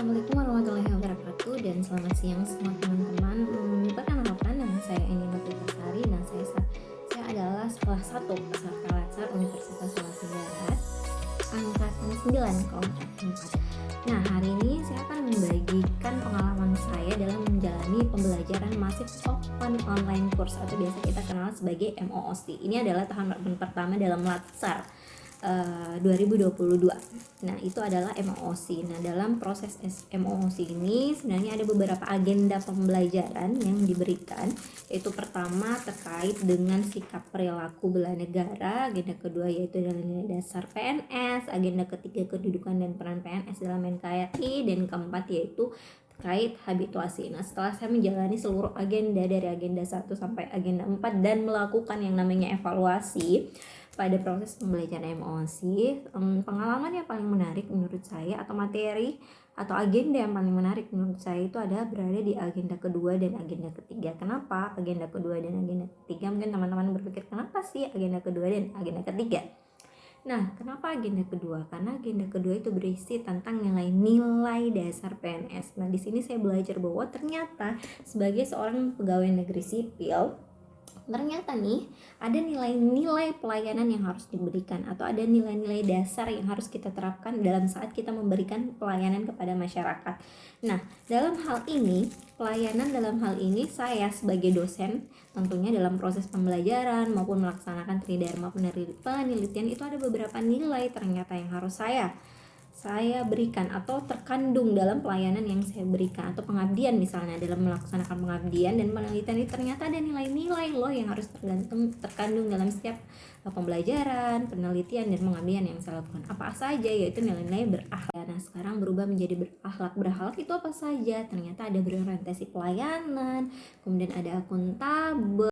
Assalamualaikum warahmatullahi wabarakatuh dan selamat siang semua teman-teman. Perkenalkan nama saya Eni Novitasari dan saya adalah salah satu peserta latsar Universitas Sulawesi Barat angkatan 9 kelompok 4. Nah, hari ini saya akan membagikan pengalaman saya dalam menjalani pembelajaran masif open online course atau biasa kita kenal sebagai MOOC. Ini adalah tahapan pertama dalam latsar 2022. Nah, itu adalah MOOC. Nah, dalam proses MOOC ini sebenarnya ada beberapa agenda pembelajaran yang diberikan, yaitu pertama terkait dengan sikap perilaku bela negara, agenda kedua yaitu nilai dasar PNS, agenda ketiga kedudukan dan peran PNS dalam NKRI, dan keempat yaitu terkait habituasi. Nah, setelah saya menjalani seluruh agenda dari agenda 1 sampai agenda 4 dan melakukan yang namanya evaluasi pada proses pembelajaran MOOC, pengalaman yang paling menarik menurut saya atau materi atau agenda yang paling menarik menurut saya itu adalah berada di agenda kedua dan agenda ketiga. Kenapa agenda kedua dan agenda ketiga? Mungkin teman-teman berpikir, kenapa sih agenda kedua dan agenda ketiga? Nah, kenapa agenda kedua? Karena agenda kedua itu berisi tentang nilai-nilai dasar PNS. Nah, di sini saya belajar bahwa ternyata sebagai seorang pegawai negeri sipil, ternyata nih ada nilai-nilai pelayanan yang harus diberikan atau ada nilai-nilai dasar yang harus kita terapkan dalam saat kita memberikan pelayanan kepada masyarakat. Nah, dalam hal ini, pelayanan dalam hal ini saya sebagai dosen tentunya dalam proses pembelajaran maupun melaksanakan tridharma penelitian itu ada beberapa nilai ternyata yang harus saya berikan atau terkandung dalam pelayanan yang saya berikan atau pengabdian. Misalnya dalam melaksanakan pengabdian dan penelitian ini ternyata ada nilai-nilai loh yang harus terkandung dalam setiap pembelajaran, penelitian, dan pengabdian yang saya lakukan. Apa saja? Yaitu nilai-nilai berakhlak. Nah, sekarang berubah menjadi berakhlak. Berakhlak itu apa saja? Ternyata ada berorientasi pelayanan, kemudian ada akuntabel,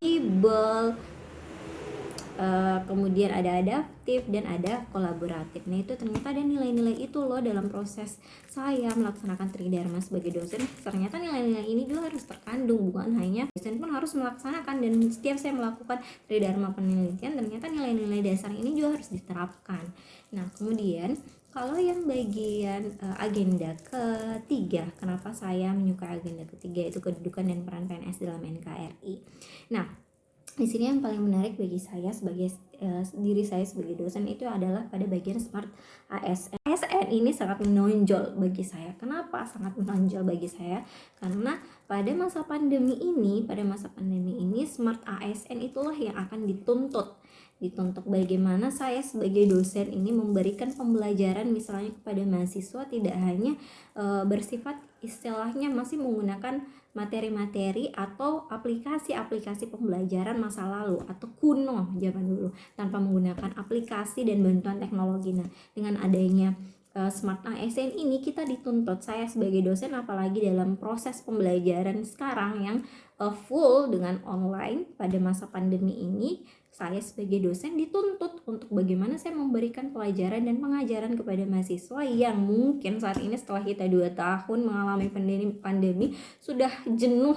kemudian ada adaptif dan ada kolaboratif. Nah, itu ternyata ada nilai-nilai itu loh dalam proses saya melaksanakan tridharma sebagai dosen. Ternyata nilai-nilai ini juga harus terkandung, bukan hanya dosen pun harus melaksanakan, dan setiap saya melakukan tridharma penelitian ternyata nilai-nilai dasar ini juga harus diterapkan. Nah, kemudian kalau yang bagian agenda ketiga, kenapa saya menyukai agenda ketiga, itu kedudukan dan peran PNS dalam NKRI. Nah, di sini yang paling menarik bagi saya sebagai diri saya sebagai dosen itu adalah pada bagian Smart ASN. ASN ini sangat menonjol bagi saya. Kenapa sangat menonjol bagi saya? Karena pada masa pandemi ini Smart ASN itulah yang akan dituntut bagaimana saya sebagai dosen ini memberikan pembelajaran misalnya kepada mahasiswa tidak hanya bersifat istilahnya masih menggunakan materi-materi atau aplikasi-aplikasi pembelajaran masa lalu atau kuno zaman dulu tanpa menggunakan aplikasi dan bantuan teknologi. Nah, dengan adanya Smart ASN ini kita dituntut, saya sebagai dosen apalagi dalam proses pembelajaran sekarang yang full dengan online pada masa pandemi ini, saya sebagai dosen dituntut untuk bagaimana saya memberikan pelajaran dan pengajaran kepada mahasiswa yang mungkin saat ini setelah kita 2 tahun mengalami pandemi sudah jenuh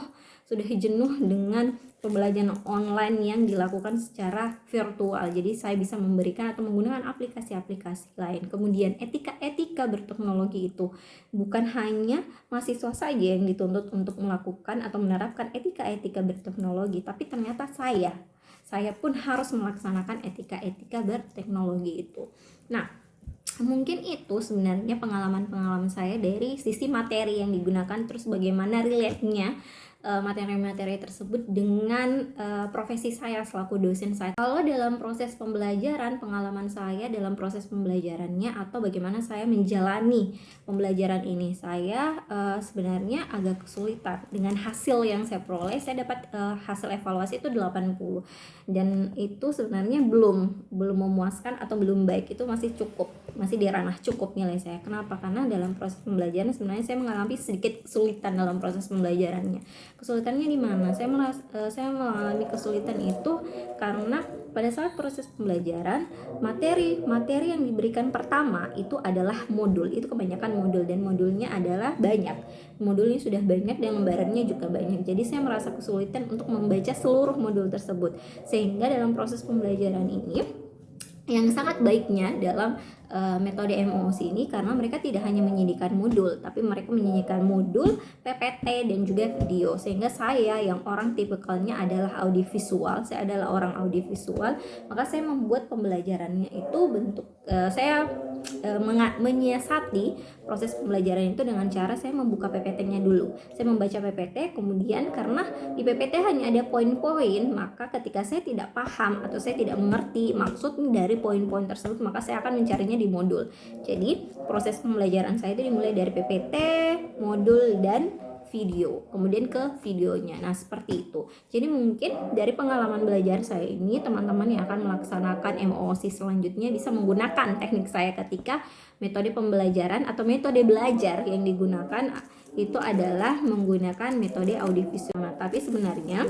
dengan pembelajaran online yang dilakukan secara virtual. Jadi saya bisa memberikan atau menggunakan aplikasi-aplikasi lain. Kemudian etika berteknologi itu bukan hanya mahasiswa saja yang dituntut untuk melakukan atau menerapkan etika berteknologi, tapi ternyata saya pun harus melaksanakan etika berteknologi itu. Nah, mungkin itu sebenarnya pengalaman saya dari sisi materi yang digunakan, terus bagaimana relate-nya materi-materi tersebut dengan profesi saya selaku dosen saya. Kalau dalam proses pembelajaran, pengalaman saya dalam proses pembelajarannya atau bagaimana saya menjalani pembelajaran ini, saya sebenarnya agak kesulitan dengan hasil yang saya peroleh. Saya dapat hasil evaluasi itu 80 dan itu sebenarnya belum memuaskan atau belum baik, itu masih di ranah cukup nilai saya. Kenapa? Karena dalam proses pembelajaran sebenarnya saya mengalami sedikit kesulitan dalam proses pembelajarannya. Kesulitannya di mana? Saya mengalami kesulitan itu karena pada saat proses pembelajaran materi yang diberikan pertama itu adalah modul. Itu kebanyakan modul dan modulnya adalah banyak. Modulnya sudah banyak dan lembarannya juga banyak. Jadi saya merasa kesulitan untuk membaca seluruh modul tersebut. Sehingga dalam proses pembelajaran ini yang sangat baiknya dalam metode MOOC ini karena mereka tidak hanya menyajikan modul, tapi mereka menyajikan modul, PPT, dan juga video. Sehingga saya yang orang tipikalnya adalah audiovisual, saya adalah orang audiovisual, maka saya membuat pembelajarannya itu saya menyiasati proses pembelajaran itu dengan cara saya membuka PPT-nya dulu. Saya membaca PPT, kemudian karena di PPT hanya ada poin-poin, maka ketika saya tidak paham atau saya tidak mengerti maksud dari poin-poin tersebut, maka saya akan mencarinya di modul. Jadi proses pembelajaran saya itu dimulai dari PPT, modul, dan video, kemudian ke videonya. Nah, seperti itu. Jadi mungkin dari pengalaman belajar saya ini, teman-teman yang akan melaksanakan MOOC selanjutnya bisa menggunakan teknik saya ketika metode pembelajaran atau metode belajar yang digunakan itu adalah menggunakan metode audiovisual. Nah, tapi sebenarnya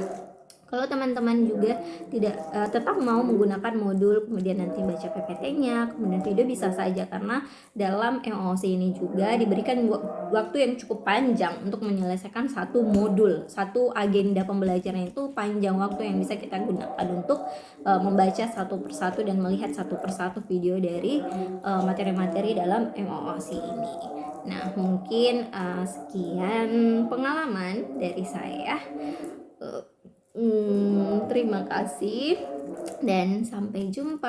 kalau teman-teman juga tidak tetap mau menggunakan modul, kemudian nanti baca PPT-nya, kemudian video, bisa saja, karena dalam MOOC ini juga diberikan waktu yang cukup panjang untuk menyelesaikan satu modul, satu agenda pembelajaran itu panjang waktu yang bisa kita gunakan untuk membaca satu persatu dan melihat satu persatu video dari materi-materi dalam MOOC ini. Nah, mungkin sekian pengalaman dari saya. Terima kasih dan sampai jumpa.